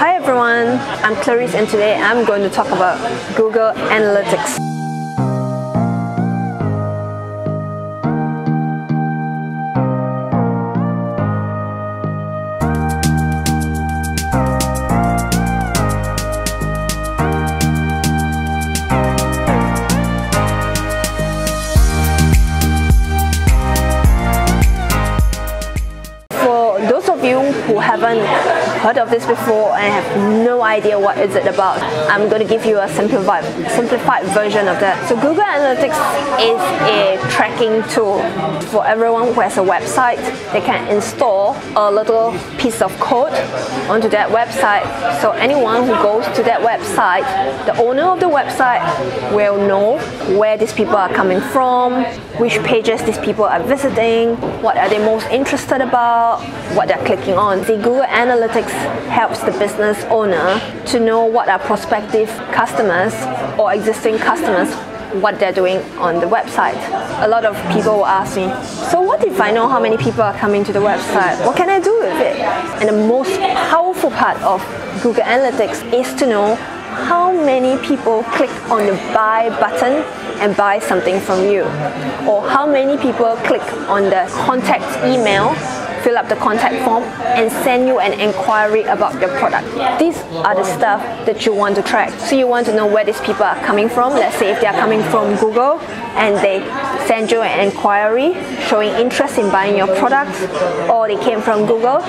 Hi everyone, I'm Clarice and today I'm going to talk about Google Analytics. For those of you who haven't heard of this before and have no idea what is it about, I'm going to give you a simplified version of that. So Google Analytics is a tracking tool for everyone who has a website. They can install a little piece of code onto that website, so anyone who goes to that website, the owner of the website will know where these people are coming from, which pages these people are visiting, what are they most interested about, what they're clicking on. The Google Analytics helps the business owner to know what are prospective customers or existing customers, what they're doing on the website. A lot of people will ask me, so what if I know how many people are coming to the website? What can I do with it? And the most powerful part of Google Analytics is to know how many people click on the buy button and buy something from you, or how many people click on the contact email, fill up the contact form and send you an inquiry about your product. These are the stuff that you want to track. So you want to know where these people are coming from. Let's say if they are coming from Google and they send you an inquiry showing interest in buying your product, or they came from Google,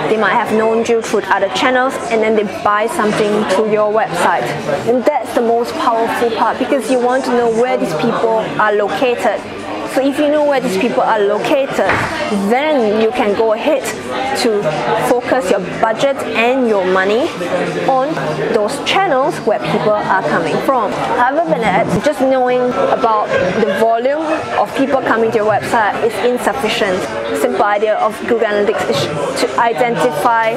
they might have known you through other channels and then they buy something through your website. And that's the most powerful part, because you want to know where these people are located. So if you know where these people are located, then you can go ahead to focus your budget and your money on those channels where people are coming from. Other than that, just knowing about the volume of people coming to your website is insufficient. Simple idea of Google Analytics is to identify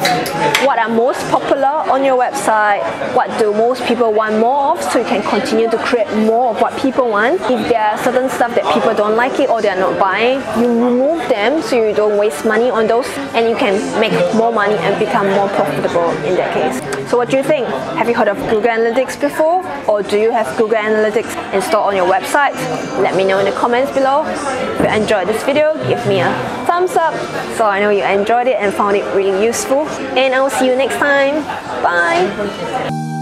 what are most popular on your website, what do most people want more of, so you can continue to create more of what people want. If there are certain stuff that people don't like it or they're not buying, you remove them so you don't waste money on those and you can make more money and become more profitable in that case. So what do you think? Have you heard of Google Analytics before? Or do you have Google Analytics installed on your website? Let me know in the comments below. If you enjoyed this video, give me a thumbs up so I know you enjoyed it and found it really useful. And I'll see you next time. Bye!